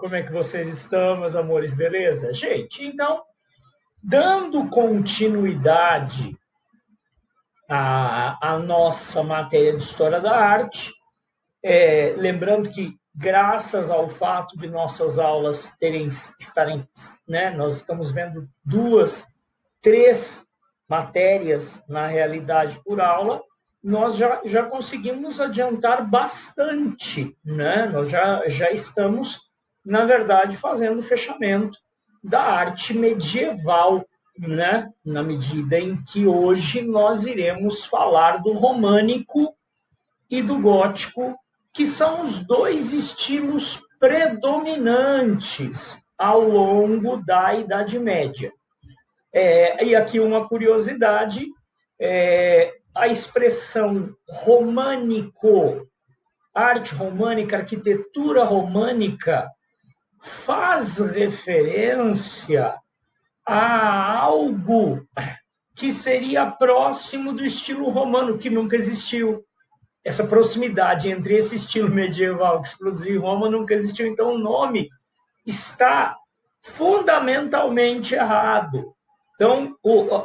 Como é que vocês estão, meus amores? Beleza? Gente, então, dando continuidade à nossa matéria de História da Arte, lembrando que, graças ao fato de nossas aulas estarem, né, nós estamos vendo 2, 3 matérias, na realidade, por aula, nós já conseguimos adiantar bastante, né? Nós já estamos, na verdade, fazendo o fechamento da arte medieval, né? Na medida em que hoje nós iremos falar do românico e do gótico, que são os 2 estilos predominantes ao longo da Idade Média. E aqui uma curiosidade, a expressão românico, arte românica, arquitetura românica, faz referência a algo que seria próximo do estilo romano, que nunca existiu. Essa proximidade entre esse estilo medieval que se produziu em Roma nunca existiu. Então, o nome está fundamentalmente errado. Então,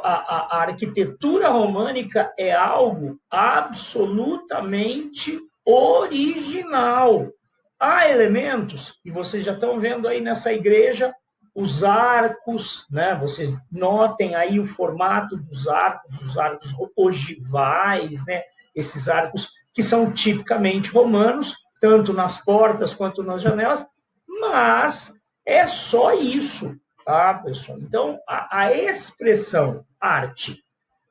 a arquitetura românica é algo absolutamente original. Há elementos, e vocês já estão vendo aí nessa igreja, os arcos, né? Vocês notem aí o formato dos arcos, os arcos ogivais, né? Esses arcos que são tipicamente romanos, tanto nas portas quanto nas janelas, mas é só isso, tá, pessoal? Então, a expressão arte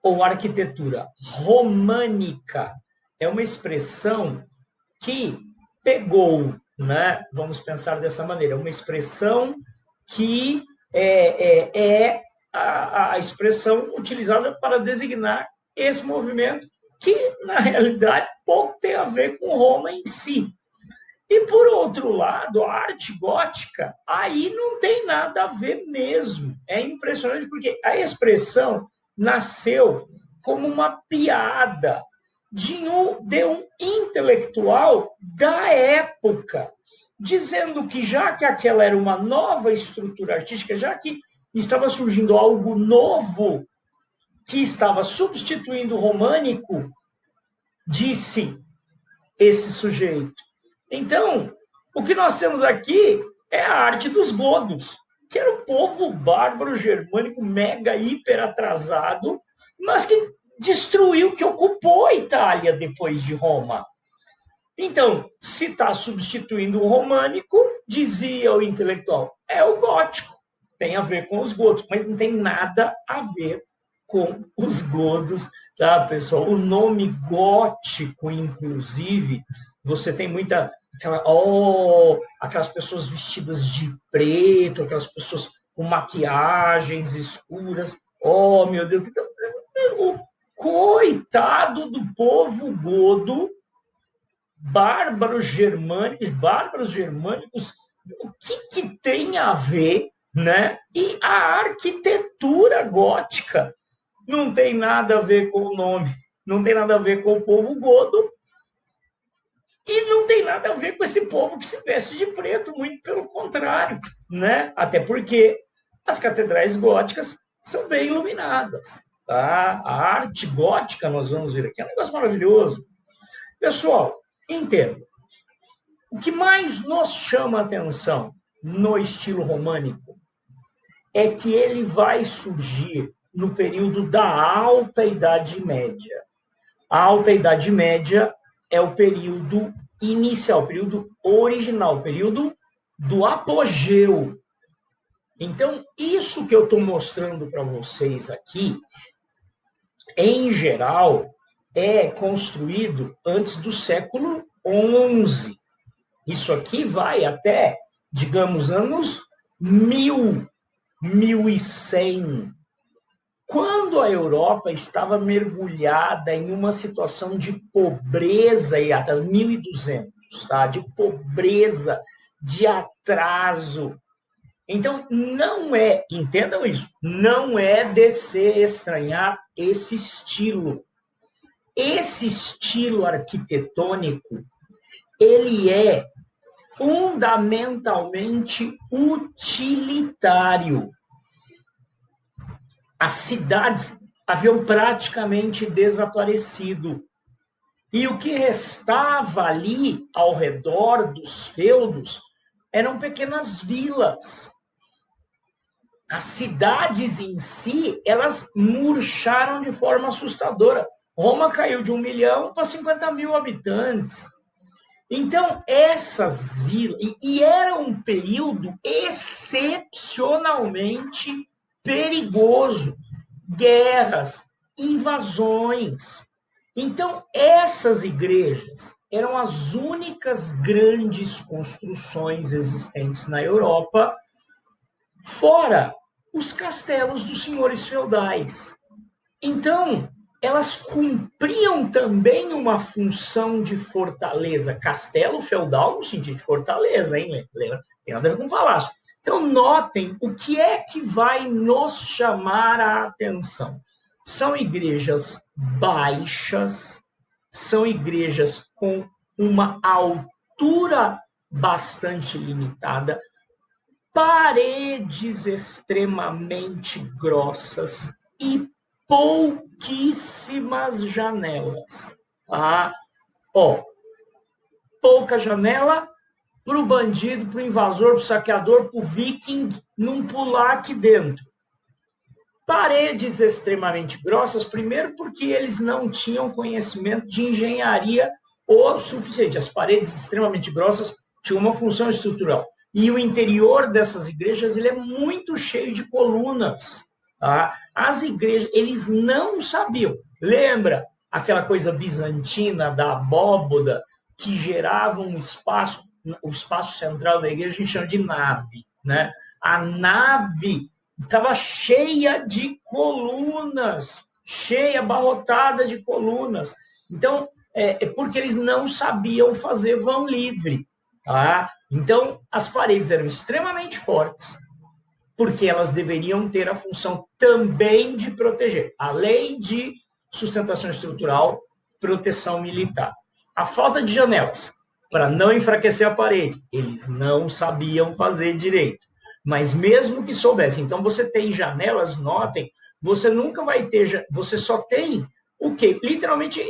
ou arquitetura românica é uma expressão que pegou, né? Vamos pensar dessa maneira, uma expressão que a expressão utilizada para designar esse movimento que, na realidade, pouco tem a ver com Roma em si. E, por outro lado, a arte gótica, aí não tem nada a ver mesmo. É impressionante porque a expressão nasceu como uma piada de um intelectual da época, dizendo que, já que aquela era uma nova estrutura artística, já que estava surgindo algo novo que estava substituindo o românico, disse esse sujeito. Então, o que nós temos aqui é a arte dos godos, que era o povo bárbaro germânico mega hiper atrasado, mas que destruiu, que ocupou a Itália depois de Roma. Então, se está substituindo o românico, dizia o intelectual, é o gótico. Tem a ver com os godos, mas não tem nada a ver com os godos, tá, pessoal? O nome gótico, inclusive, você tem muita aquelas pessoas vestidas de preto, aquelas pessoas com maquiagens escuras. Oh, meu Deus! O coitado do povo godo, bárbaros germânicos, o que tem a ver, né? E a arquitetura gótica não tem nada a ver com o nome, não tem nada a ver com o povo godo, e não tem nada a ver com esse povo que se veste de preto, muito pelo contrário, né? Até porque as catedrais góticas são bem iluminadas, tá? A arte gótica, nós vamos ver aqui, é um negócio maravilhoso. Pessoal, entenda, o que mais nos chama a atenção no estilo românico é que ele vai surgir no período da Alta Idade Média. A Alta Idade Média é o período inicial, o período original, o período do apogeu. Então, isso que eu estou mostrando para vocês aqui, em geral, é construído antes do século XI. Isso aqui vai até, digamos, anos 1000, 1100. Quando a Europa estava mergulhada em uma situação de pobreza, e até 1200, tá? De pobreza, de atraso. Então, não é, entendam isso, não é de se estranhar esse estilo. Esse estilo arquitetônico, ele é fundamentalmente utilitário. As cidades haviam praticamente desaparecido. E o que restava ali ao redor dos feudos eram pequenas vilas. As cidades em si, elas murcharam de forma assustadora. Roma caiu de 1 milhão para 50 mil habitantes. Então, essas vilas... E era um período excepcionalmente perigoso. Guerras, invasões. Então, essas igrejas eram as únicas grandes construções existentes na Europa, fora os castelos dos senhores feudais. Então, elas cumpriam também uma função de fortaleza. Castelo feudal no sentido de fortaleza, hein? Lembra? Tem nada a ver com palácio. Então, notem o que é que vai nos chamar a atenção. São igrejas baixas, são igrejas com uma altura bastante limitada, paredes extremamente grossas e pouquíssimas janelas. Tá? Pouca janela para o bandido, para o invasor, para o saqueador, para o viking não pular aqui dentro. Paredes extremamente grossas, primeiro porque eles não tinham conhecimento de engenharia o suficiente. As paredes extremamente grossas tinham uma função estrutural. E o interior dessas igrejas ele é muito cheio de colunas. Tá? As igrejas, eles não sabiam. Lembra aquela coisa bizantina da abóboda que gerava um espaço, o espaço central da igreja a gente chama de nave. Né? A nave estava cheia de colunas, abarrotada de colunas. Então, porque eles não sabiam fazer vão livre. Tá? Então, as paredes eram extremamente fortes, porque elas deveriam ter a função também de proteger, além de sustentação estrutural, proteção militar. A falta de janelas, para não enfraquecer a parede, eles não sabiam fazer direito. Mas mesmo que soubessem, então você tem janelas, notem, você nunca vai ter, você só tem o quê? Literalmente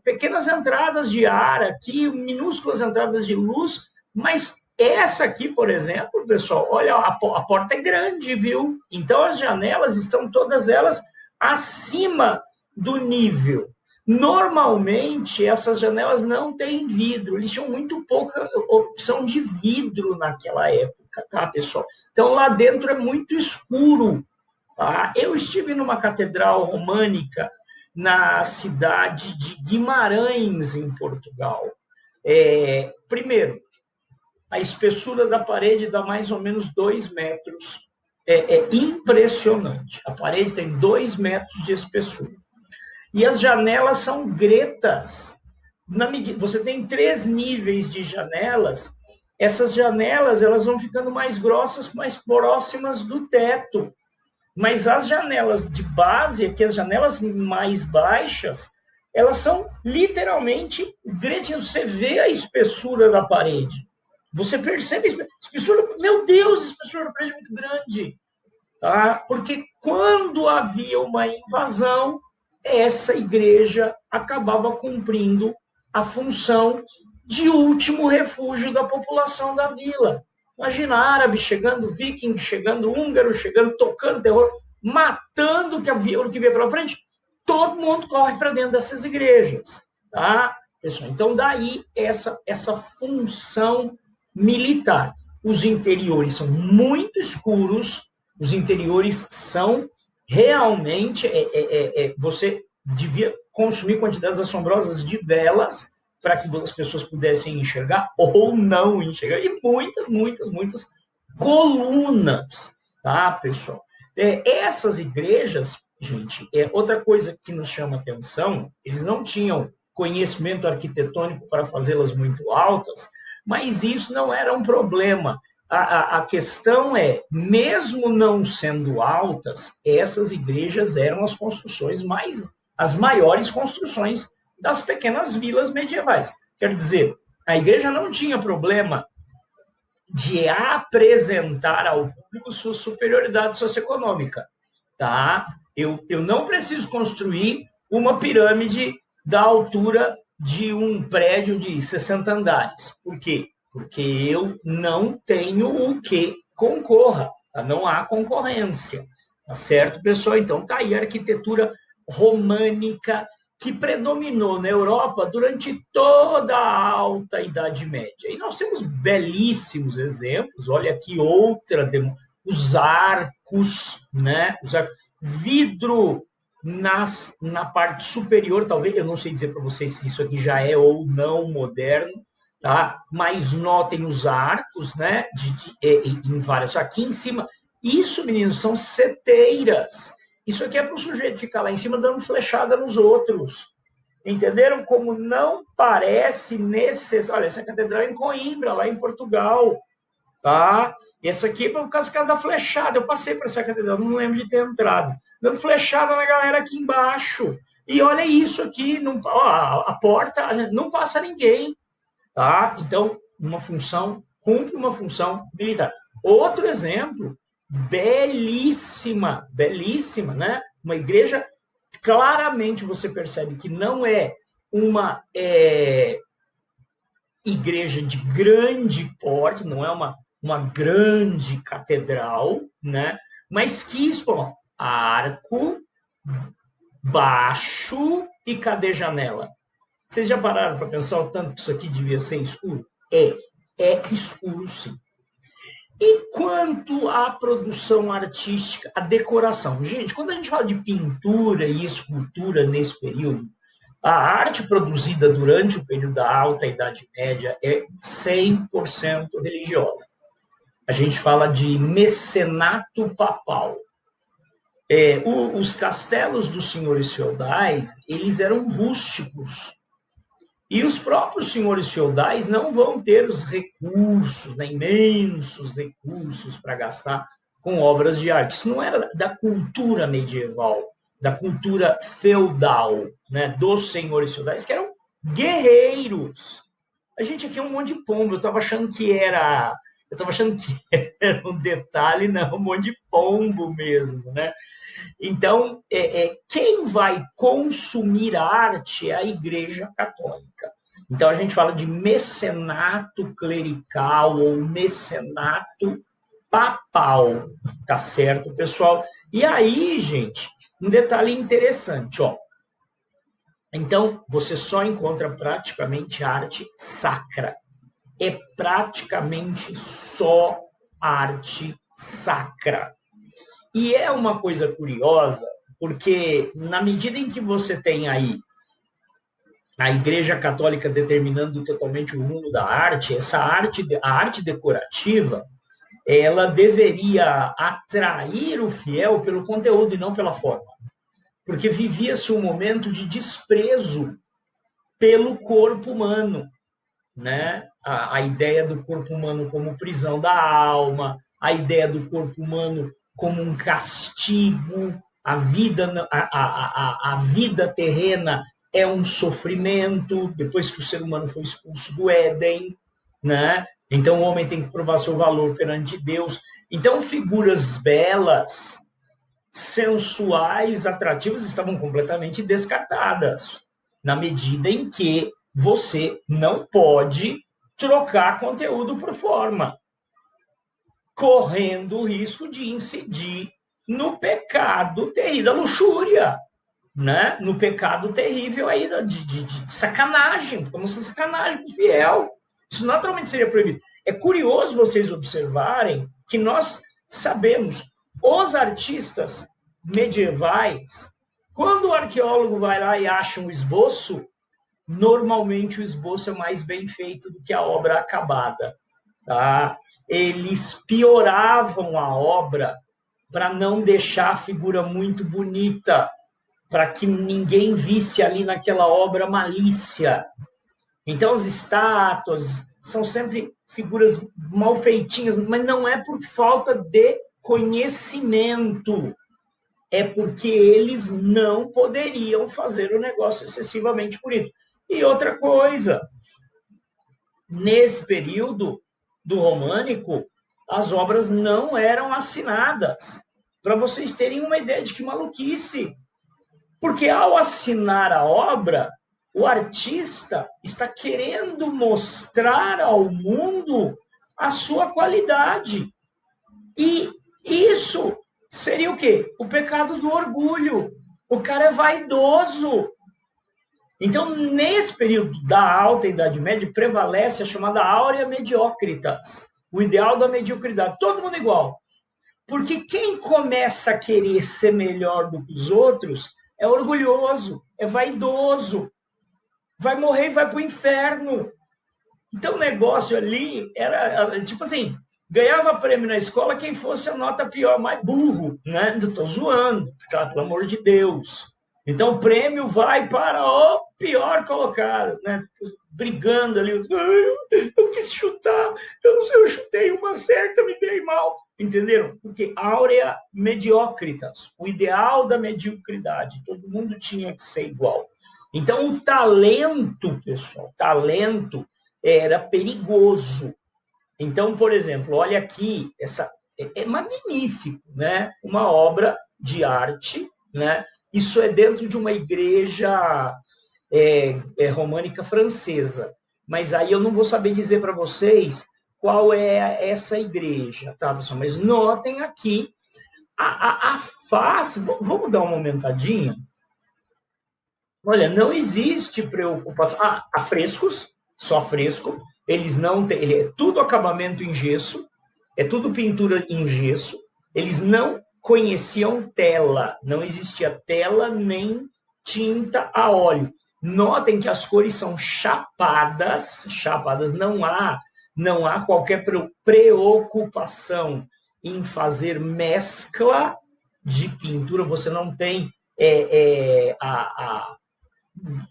pequenas entradas de ar aqui, minúsculas entradas de luz, mas essa aqui, por exemplo, pessoal, olha, a porta é grande, viu? Então as janelas estão todas elas acima do nível. Normalmente, essas janelas não têm vidro, eles tinham muito pouca opção de vidro naquela época, tá, pessoal? Então, lá dentro é muito escuro, tá? Eu estive numa catedral românica na cidade de Guimarães, em Portugal. Primeiro, a espessura da parede dá mais ou menos 2 metros. É impressionante. A parede tem 2 metros de espessura. E as janelas são gretas. Você tem 3 níveis de janelas. Essas janelas elas vão ficando mais grossas, mais próximas do teto. Mas as janelas de base, aqui as janelas mais baixas, elas são literalmente gretas. Você vê a espessura da parede. Você percebe a espessura. Meu Deus, a espessura da parede é muito grande. Tá? Porque quando havia uma invasão, essa igreja acabava cumprindo a função de último refúgio da população da vila. Imagina árabe chegando, viking chegando, húngaro chegando, tocando terror, matando o que via pela frente, todo mundo corre para dentro dessas igrejas. Tá? Pessoal, então, daí essa função militar. Os interiores são muito escuros, os interiores são realmente... você devia consumir quantidades assombrosas de velas para que as pessoas pudessem enxergar ou não enxergar. E muitas colunas, tá, pessoal? Essas igrejas, gente, outra coisa que nos chama atenção, eles não tinham conhecimento arquitetônico para fazê-las muito altas, mas isso não era um problema. A questão é, mesmo não sendo altas, essas igrejas eram as construções as maiores construções das pequenas vilas medievais. Quer dizer, a igreja não tinha problema de apresentar ao público sua superioridade socioeconômica. Tá? Eu não preciso construir uma pirâmide da altura de um prédio de 60 andares. Por quê? Porque eu não tenho o que concorra. Tá? Não há concorrência. Tá certo, pessoal? Então, tá aí a arquitetura românica que predominou na Europa durante toda a Alta Idade Média. E nós temos belíssimos exemplos. Olha aqui outra, os arcos, né? Vidro na parte superior, talvez, eu não sei dizer para vocês se isso aqui já é ou não moderno, tá? Mas notem os arcos, né? Em várias. Aqui em cima, isso, meninos, são seteiras. Isso aqui é para o sujeito ficar lá em cima dando flechada nos outros. Entenderam como não parece necessário? Olha, essa catedral é em Coimbra, lá em Portugal. Tá? Essa aqui é por causa da flechada. Eu passei por essa catedral, não lembro de ter entrado. Dando flechada na galera aqui embaixo. E olha isso aqui, não, ó, a porta, não passa ninguém. Tá? Então, uma função, cumpre uma função militar. Outro exemplo, belíssima, belíssima, né? Uma igreja, claramente você percebe que não é uma igreja de grande porte, não é uma grande catedral, né? Mas que expõe arco, baixo e cadê janela? Vocês já pararam para pensar o tanto que isso aqui devia ser escuro? É escuro sim. E quanto à produção artística, a decoração? Gente, quando a gente fala de pintura e escultura nesse período, a arte produzida durante o período da Alta Idade Média é 100% religiosa. A gente fala de mecenato papal. Os castelos dos senhores feudais, eles eram rústicos. E os próprios senhores feudais não vão ter os recursos, né, imensos recursos para gastar com obras de arte. Isso não era da cultura medieval, da cultura feudal, né, dos senhores feudais, que eram guerreiros. A gente aqui é um monte de pombo. Eu estava achando que era um detalhe, não, um monte de pombo mesmo, né? Então, quem vai consumir arte é a Igreja Católica. Então, a gente fala de mecenato clerical ou mecenato papal, tá certo, pessoal? E aí, gente, um detalhe interessante, ó. Então, você só encontra praticamente arte sacra. É praticamente só arte sacra. E é uma coisa curiosa, porque na medida em que você tem aí a Igreja Católica determinando totalmente o rumo da arte, a arte decorativa, ela deveria atrair o fiel pelo conteúdo e não pela forma. Porque vivia-se um momento de desprezo pelo corpo humano, né? A ideia do corpo humano como prisão da alma, a ideia do corpo humano como um castigo, a vida terrena é um sofrimento, depois que o ser humano foi expulso do Éden, né? Então o homem tem que provar seu valor perante Deus. Então figuras belas, sensuais, atrativas estavam completamente descartadas, na medida em que você não pode trocar conteúdo por forma, correndo o risco de incidir no pecado terrível da luxúria, né? No pecado terrível aí de sacanagem, como se sacanagem com o fiel. Isso naturalmente seria proibido. É curioso vocês observarem que nós sabemos, os artistas medievais, quando o arqueólogo vai lá e acha um esboço, normalmente o esboço é mais bem feito do que a obra acabada. Tá? Eles pioravam a obra para não deixar a figura muito bonita, para que ninguém visse ali naquela obra malícia. Então, as estátuas são sempre figuras mal feitinhas, mas não é por falta de conhecimento, é porque eles não poderiam fazer o negócio excessivamente bonito. E outra coisa, nesse período, do românico, as obras não eram assinadas. Para vocês terem uma ideia de que maluquice. Porque ao assinar a obra, o artista está querendo mostrar ao mundo a sua qualidade. E isso seria o quê? O pecado do orgulho. O cara é vaidoso. Então, nesse período da Alta Idade Média, prevalece a chamada aurea mediocritas, o ideal da mediocridade. Todo mundo igual. Porque quem começa a querer ser melhor do que os outros é orgulhoso, é vaidoso, vai morrer e vai para o inferno. Então, o negócio ali era, tipo assim, ganhava prêmio na escola quem fosse a nota pior, mais burro, né? Estou zoando, claro, pelo amor de Deus. Então, o prêmio vai para o pior colocado, né? Brigando ali, eu quis chutar, eu chutei uma certa, me dei mal. Entenderam? Porque áurea mediocritas, o ideal da mediocridade, todo mundo tinha que ser igual. Então, o talento, pessoal, talento era perigoso. Então, por exemplo, olha aqui, essa é magnífico, né? Uma obra de arte, né? Isso é dentro de uma igreja românica francesa. Mas aí eu não vou saber dizer para vocês qual é essa igreja, tá, pessoal? Mas notem aqui a face. Vamos dar uma aumentadinha? Olha, não existe preocupação. Afrescos, só fresco. Eles não têm. Ele é tudo acabamento em gesso, é tudo pintura em gesso. Eles não conheciam tela, não existia tela nem tinta a óleo. Notem que as cores são chapadas, não há qualquer preocupação em fazer mescla de pintura. Você não tem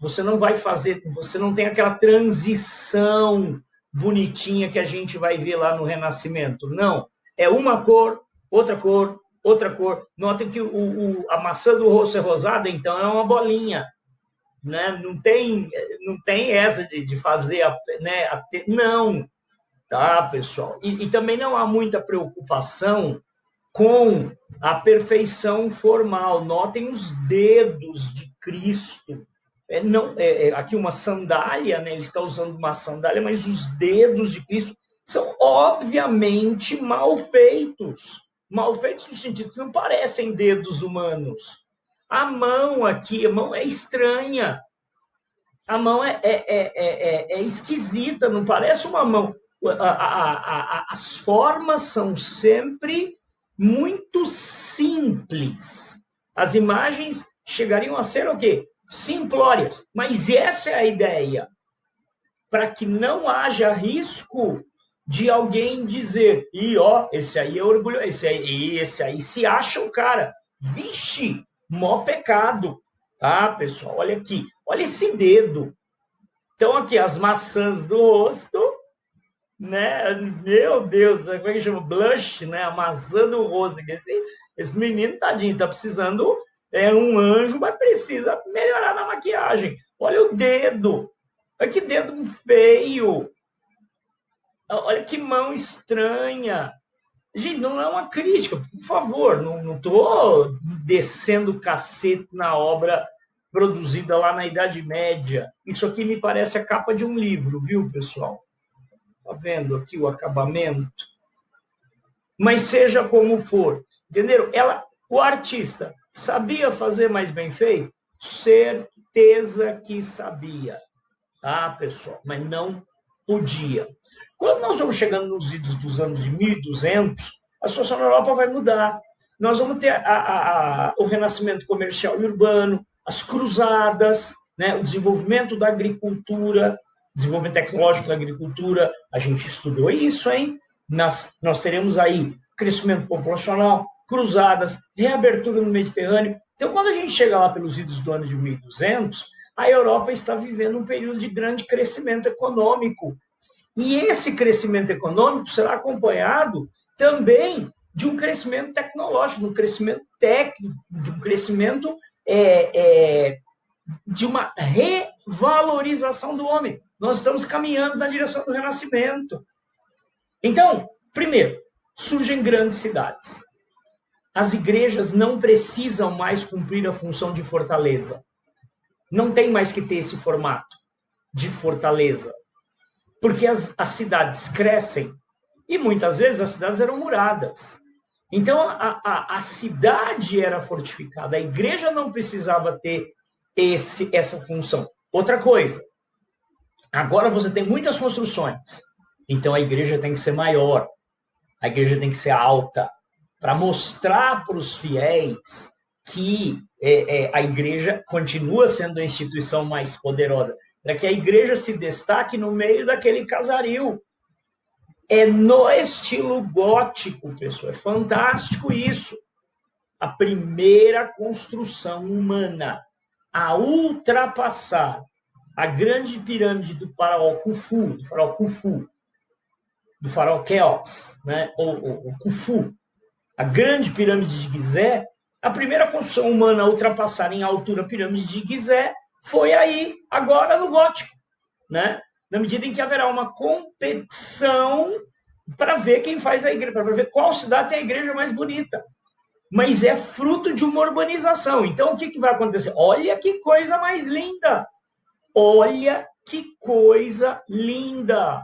você não vai fazer, você não tem aquela transição bonitinha que a gente vai ver lá no Renascimento. Não, é uma cor, outra cor, outra cor. Notem que a maçã do rosto é rosada, então é uma bolinha. Né? Não tem essa de fazer, não, tá, pessoal? E também não há muita preocupação com a perfeição formal. Notem os dedos de Cristo. Aqui uma sandália, né? Ele está usando uma sandália, mas os dedos de Cristo são obviamente mal feitos. Mal feitos no sentido que não parecem dedos humanos. A mão aqui, a mão é estranha. A mão é esquisita, não parece uma mão. As formas são sempre muito simples. As imagens chegariam a ser o quê? Simplórias. Mas essa é a ideia. Para que não haja risco de alguém dizer, esse aí é orgulho, esse aí se acha o cara. Vixe, mó pecado. Ah, pessoal, olha aqui. Olha esse dedo. Então, aqui, as maçãs do rosto, né? Meu Deus, como é que chama? Blush, né? A maçã do rosto. Esse menino, tadinho, tá precisando, um anjo, mas precisa melhorar na maquiagem. Olha o dedo. Olha que dedo feio. Olha que mão estranha. Gente, não é uma crítica, por favor, não estou descendo o cacete na obra produzida lá na Idade Média. Isso aqui me parece a capa de um livro, viu, pessoal? Está vendo aqui o acabamento? Mas seja como for, entenderam? O artista sabia fazer mais bem feito? Certeza que sabia. Ah, pessoal, mas não podia. Quando nós vamos chegando nos idos dos anos de 1200, a situação na Europa vai mudar. Nós vamos ter o renascimento comercial e urbano, as cruzadas, né, o desenvolvimento da agricultura, desenvolvimento tecnológico da agricultura. A gente estudou isso, hein? Nós teremos aí crescimento populacional, cruzadas, reabertura no Mediterrâneo. Então, quando a gente chega lá pelos idos do ano de 1200, a Europa está vivendo um período de grande crescimento econômico. E esse crescimento econômico será acompanhado também de um crescimento tecnológico, de um crescimento técnico, de um crescimento de uma revalorização do homem. Nós estamos caminhando na direção do Renascimento. Então, primeiro, surgem grandes cidades. As igrejas não precisam mais cumprir a função de fortaleza. Não tem mais que ter esse formato de fortaleza. Porque as cidades crescem e muitas vezes as cidades eram muradas. Então a cidade era fortificada, a igreja não precisava ter essa função. Outra coisa, agora você tem muitas construções, então a igreja tem que ser maior, a igreja tem que ser alta, para mostrar para os fiéis que a igreja continua sendo a instituição mais poderosa, para que a igreja se destaque no meio daquele casaril. É no estilo gótico, pessoal. É fantástico isso. A primeira construção humana a ultrapassar a grande pirâmide do faraó Khufu, do faraó Quéops, né? ou Khufu, a grande pirâmide de Gizé, a primeira construção humana a ultrapassar em altura a pirâmide de Gizé foi aí, agora no gótico, né? Na medida em que haverá uma competição para ver quem faz a igreja, para ver qual cidade tem a igreja mais bonita. Mas é fruto de uma urbanização. Então, o que vai acontecer? Olha que coisa mais linda! Olha que coisa linda!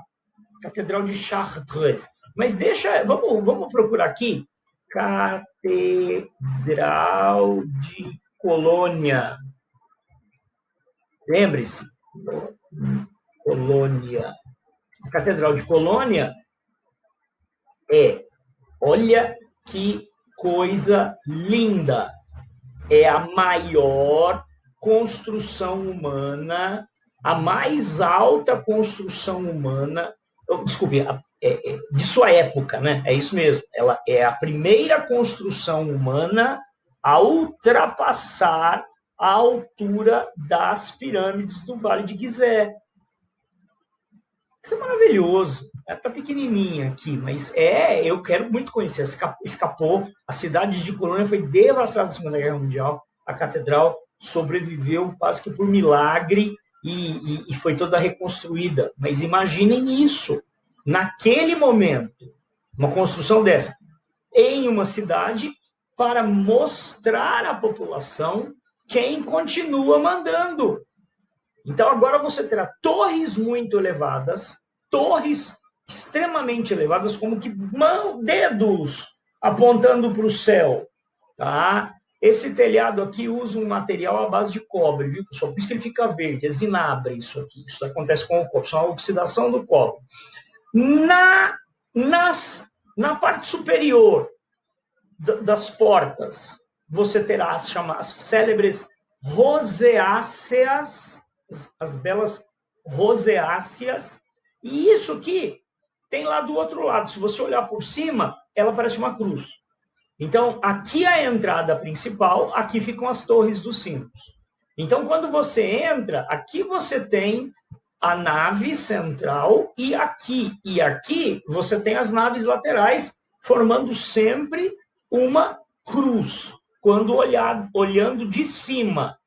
Catedral de Chartres. Mas vamos procurar aqui. Catedral de Colônia. Lembre-se, Colônia. A Catedral de Colônia olha que coisa linda. É a maior construção humana, a mais alta construção humana, desculpe, de sua época, né? É isso mesmo. Ela é a primeira construção humana a ultrapassar a altura das pirâmides do Vale de Gizé. Isso é maravilhoso. Ela está pequenininha aqui, mas eu quero muito conhecer. Escapou. A cidade de Colônia foi devastada na Segunda Guerra Mundial. A catedral sobreviveu quase que por milagre e foi toda reconstruída. Mas imaginem isso. Naquele momento, uma construção dessa em uma cidade para mostrar à população quem continua mandando. Então, agora você terá torres muito elevadas, torres extremamente elevadas, como que dedos apontando para o céu. Tá? Esse telhado aqui usa um material à base de cobre, viu, pessoal? Por isso que ele fica verde, é zinabre isso aqui. Isso acontece com o cobre, isso é uma oxidação do cobre. Na parte superior das portas, você terá as célebres roseáceas, as belas roseáceas, e isso aqui tem lá do outro lado. Se você olhar por cima, ela parece uma cruz. Então, aqui é a entrada principal, aqui ficam as torres dos sinos. Então, quando você entra, aqui você tem a nave central e aqui você tem as naves laterais, formando sempre uma cruz, quando olhando de cima.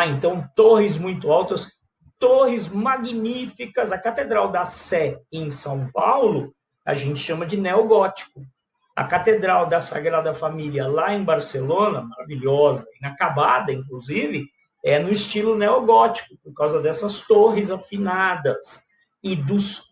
Então, torres muito altas, torres magníficas. A Catedral da Sé, em São Paulo, a gente chama de neogótico. A Catedral da Sagrada Família, lá em Barcelona, maravilhosa, inacabada, inclusive, é no estilo neogótico, por causa dessas torres afinadas e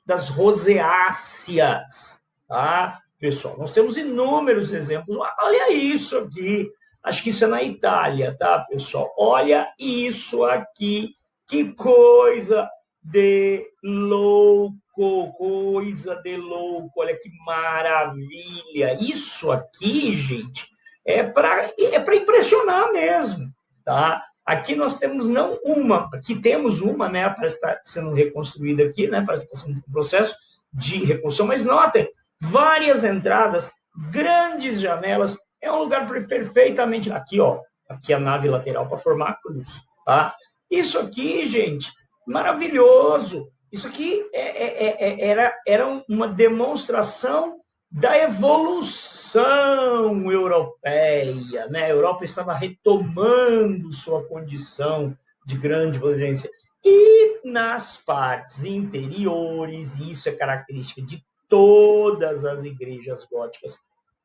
das roseáceas. Tá? Pessoal, nós temos inúmeros exemplos. Olha isso aqui. Acho que isso é na Itália, tá, pessoal? Olha isso aqui. Que coisa de louco, coisa de louco. Olha que maravilha. Isso aqui, gente, é para impressionar mesmo, tá? Aqui nós temos não uma, aqui temos uma, né, para estar sendo reconstruída aqui, né, para estar sendo um processo de reconstrução, mas notem, várias entradas, grandes janelas, é um lugar perfeitamente... Aqui, ó, aqui a nave lateral para formar a cruz, tá? Isso aqui, gente, maravilhoso. Isso aqui era uma demonstração da evolução europeia, né? A Europa estava retomando sua condição de grande potência. E nas partes interiores, e isso é característica de todas as igrejas góticas,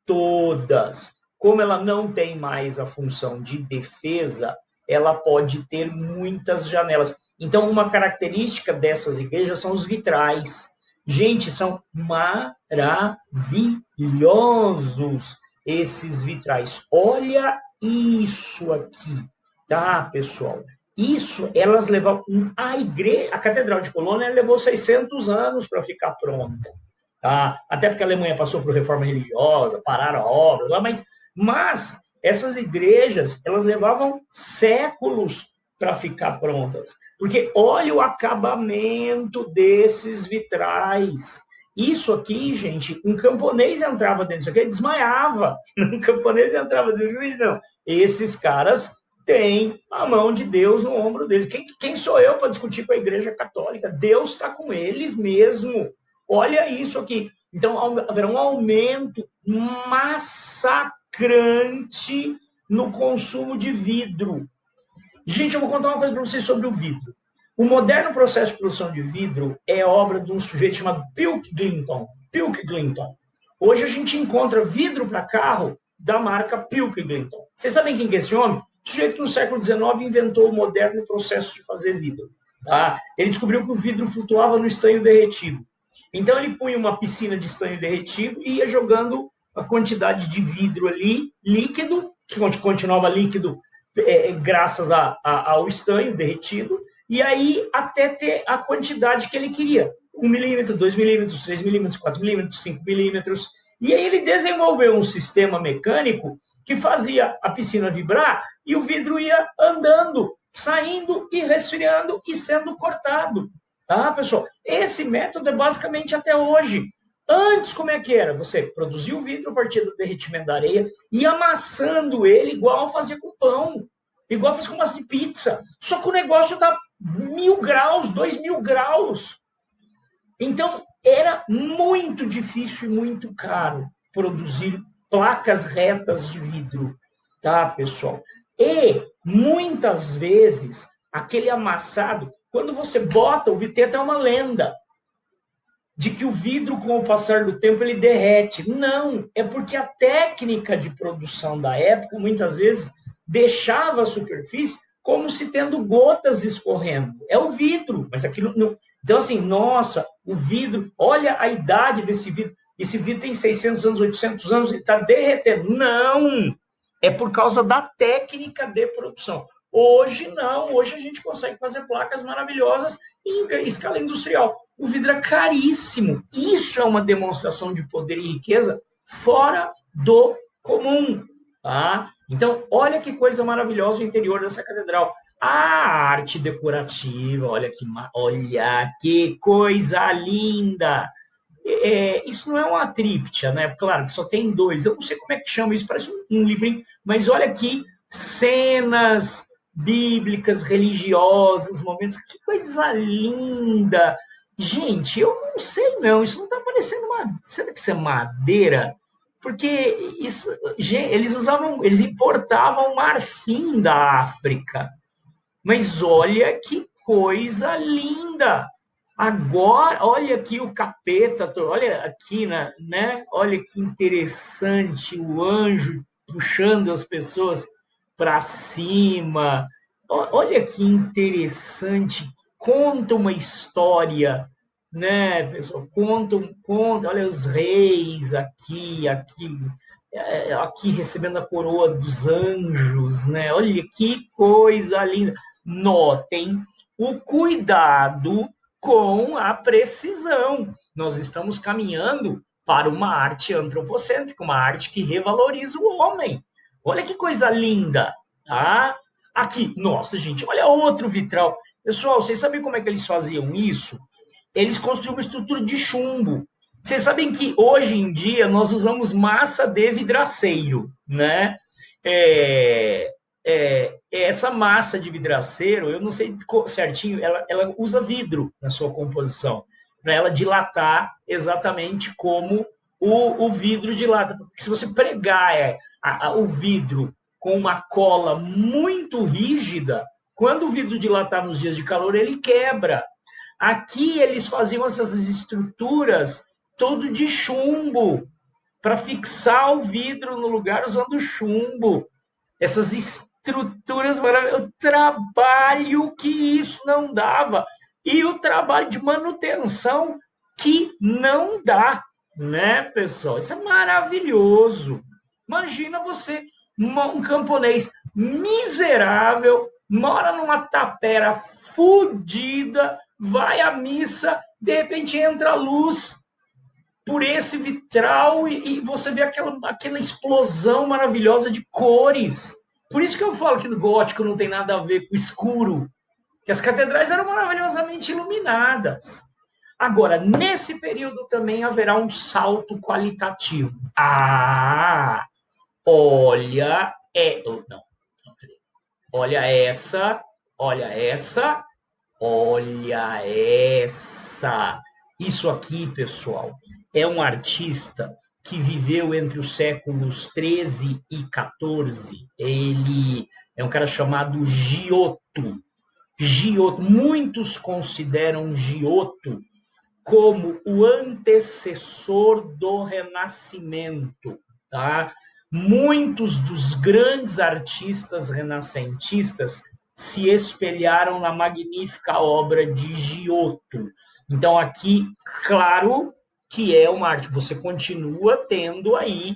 todas. Como ela não tem mais a função de defesa, ela pode ter muitas janelas. Então, uma característica dessas igrejas são os vitrais. Gente, são maravilhosos esses vitrais. Olha isso aqui, tá, pessoal? Isso, elas levavam... A Catedral de Colônia levou 600 anos para ficar pronta. Tá? Até porque a Alemanha passou por reforma religiosa, pararam a obra, lá, mas essas igrejas, elas levavam séculos para ficar prontas. Porque olha o acabamento desses vitrais. Isso aqui, gente, um camponês entrava dentro disso aqui, ele desmaiava. Um camponês entrava dentro disso, não. Esses caras têm a mão de Deus no ombro deles. Quem sou eu para discutir com a Igreja Católica? Deus está com eles mesmo. Olha isso aqui. Então, haverá um aumento massacrante no consumo de vidro. Gente, eu vou contar uma coisa para vocês sobre o vidro. O moderno processo de produção de vidro é obra de um sujeito chamado Pilkington. Hoje a gente encontra vidro para carro da marca Pilkington. Vocês sabem quem é esse homem? O sujeito que no século XIX inventou o moderno processo de fazer vidro. Tá? Ele descobriu que o vidro flutuava no estanho derretido. Então ele punha uma piscina de estanho derretido e ia jogando a quantidade de vidro ali, líquido, que continuava líquido graças ao estanho derretido, e aí até ter a quantidade que ele queria. 1 milímetro, 2 milímetros, 3 milímetros, 4 milímetros, 5 milímetros. E aí ele desenvolveu um sistema mecânico que fazia a piscina vibrar e o vidro ia andando, saindo e resfriando e sendo cortado. Tá, pessoal? Esse método é basicamente até hoje. Antes, como é que era? Você produzia o vidro a partir do derretimento da areia e amassando ele igual fazia com pão, igual faz com massa de pizza. Só que o negócio está 1000 graus, 2000 graus. Então, era muito difícil e muito caro produzir placas retas de vidro. Tá, pessoal? E, muitas vezes, aquele amassado... Quando você bota o vidro, tem até uma lenda de que o vidro, com o passar do tempo, ele derrete. Não, é porque a técnica de produção da época, muitas vezes, deixava a superfície como se tendo gotas escorrendo. É o vidro, mas aquilo não... Então, assim, nossa, o vidro, olha a idade desse vidro. Esse vidro tem 600 anos, 800 anos, ele está derretendo. Não! É por causa da técnica de produção. Hoje não, hoje a gente consegue fazer placas maravilhosas em escala industrial. O vidro é caríssimo. Isso é uma demonstração de poder e riqueza fora do comum. Tá? Então, olha que coisa maravilhosa o interior dessa catedral. A arte decorativa, olha que coisa linda. Isso não é uma tríptica, né? Claro que só tem 2. Eu não sei como é que chama isso, parece um livrinho. Mas olha aqui, cenas bíblicas, religiosas, momentos. Que coisa linda! Gente, eu não sei não, isso não está parecendo será que isso é madeira? Porque isso, eles importavam marfim da África. Mas olha que coisa linda! Agora, olha aqui o capeta, olha aqui, né? Olha que interessante, o anjo puxando as pessoas para cima. Olha que interessante, conta uma história, né, pessoal? Conta, olha os reis aqui recebendo a coroa dos anjos, né? Olha que coisa linda. Notem o cuidado com a precisão. Nós estamos caminhando para uma arte antropocêntrica, uma arte que revaloriza o homem. Olha que coisa linda, tá? Aqui, nossa, gente, olha outro vitral. Pessoal, vocês sabem como é que eles faziam isso? Eles construíam uma estrutura de chumbo. Vocês sabem que hoje em dia nós usamos massa de vidraceiro, né? Essa massa de vidraceiro, eu não sei certinho, ela usa vidro na sua composição, para ela dilatar exatamente como o vidro dilata. Porque se você pregar o vidro com uma cola muito rígida, quando o vidro dilatar nos dias de calor, ele quebra. Aqui eles faziam essas estruturas todo de chumbo, para fixar o vidro no lugar usando chumbo. Essas estruturas maravilhosas, o trabalho que isso não dava e o trabalho de manutenção que não dá, né, pessoal? Isso é maravilhoso. Imagina você, um camponês miserável, mora numa tapera fodida, vai à missa, de repente entra a luz por esse vitral e você vê aquela explosão maravilhosa de cores. Por isso que eu falo que no gótico não tem nada a ver com escuro, que as catedrais eram maravilhosamente iluminadas. Agora, nesse período também haverá um salto qualitativo. Olha, não, olha essa, olha essa, olha essa. Isso aqui, pessoal, é um artista que viveu entre os séculos 13 e 14. Ele é um cara chamado Giotto. Giotto, muitos consideram Giotto como o antecessor do Renascimento, tá? Muitos dos grandes artistas renascentistas se espelharam na magnífica obra de Giotto. Então, aqui, claro que é uma arte, você continua tendo aí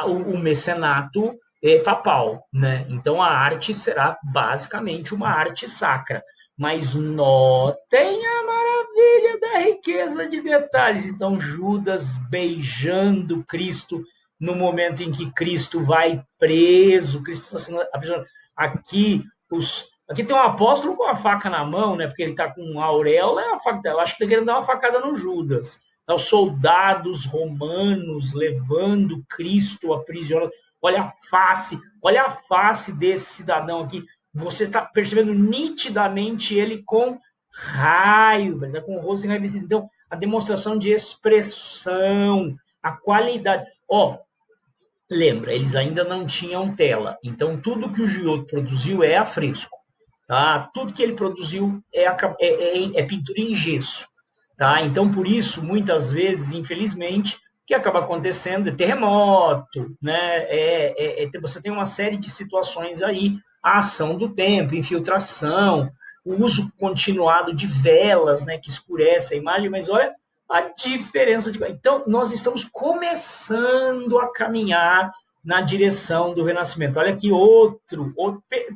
o mecenato papal, né? Então, a arte será basicamente uma arte sacra. Mas notem a maravilha da riqueza de detalhes. Então, Judas beijando Cristo no momento em que Cristo vai preso, Cristo está sendo aprisionado. Aqui tem um apóstolo com a faca na mão, né? Porque ele está com a auréola, eu acho que está querendo dar uma facada no Judas. Os soldados romanos levando Cristo aprisionado. Olha a face desse cidadão aqui. Você está percebendo nitidamente ele com raiva, ele está com o rosto enraivecido. Então, a demonstração de expressão, a qualidade. Lembra, eles ainda não tinham tela. Então, tudo que o Giotto produziu é a fresco. Tá? Tudo que ele produziu é pintura em gesso. Tá? Então, por isso, muitas vezes, infelizmente, o que acaba acontecendo é terremoto, né? Você tem uma série de situações aí, a ação do tempo, infiltração, o uso continuado de velas, né, que escurece a imagem, mas olha a diferença de... Então, nós estamos começando a caminhar na direção do Renascimento. Olha aqui outro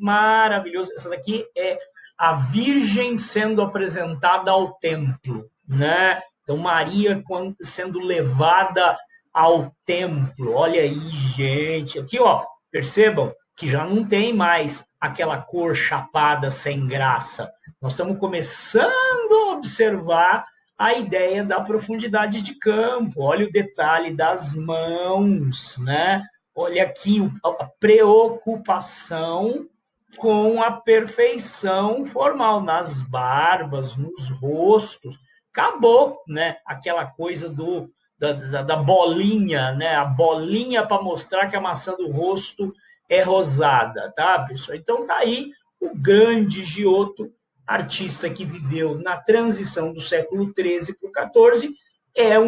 maravilhoso. Essa daqui é a Virgem sendo apresentada ao templo, né? Então, Maria sendo levada ao templo. Olha aí, gente. Aqui, percebam que já não tem mais aquela cor chapada sem graça. Nós estamos começando a observar a ideia da profundidade de campo. Olha o detalhe das mãos, né? Olha aqui a preocupação com a perfeição formal nas barbas, nos rostos. Acabou, né? Aquela coisa da bolinha, né? A bolinha para mostrar que a maçã do rosto é rosada, tá, pessoal? Então tá aí o grande Giotto, artista que viveu na transição do século XIII para o XIV, é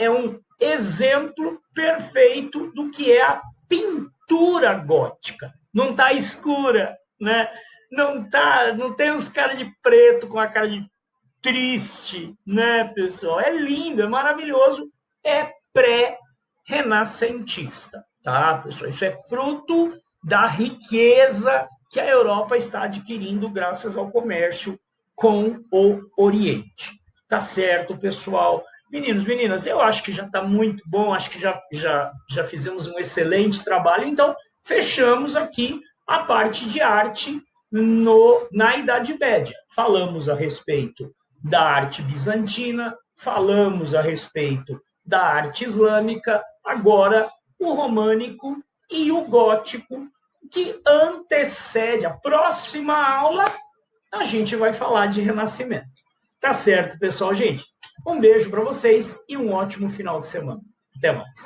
um exemplo perfeito do que é a pintura gótica. Não está escura, né? Não tem uns caras de preto com a cara de triste, né, pessoal? É lindo, é maravilhoso, é pré-renascentista, tá, pessoal? Isso é fruto da riqueza que a Europa está adquirindo graças ao comércio com o Oriente. Tá certo, pessoal? Meninos, meninas, eu acho que já está muito bom, acho que já fizemos um excelente trabalho, então fechamos aqui a parte de arte na Idade Média. Falamos a respeito da arte bizantina, falamos a respeito da arte islâmica, agora o românico e o gótico, que antecede a próxima aula, a gente vai falar de Renascimento. Tá certo, pessoal, gente? Um beijo para vocês e um ótimo final de semana. Até mais.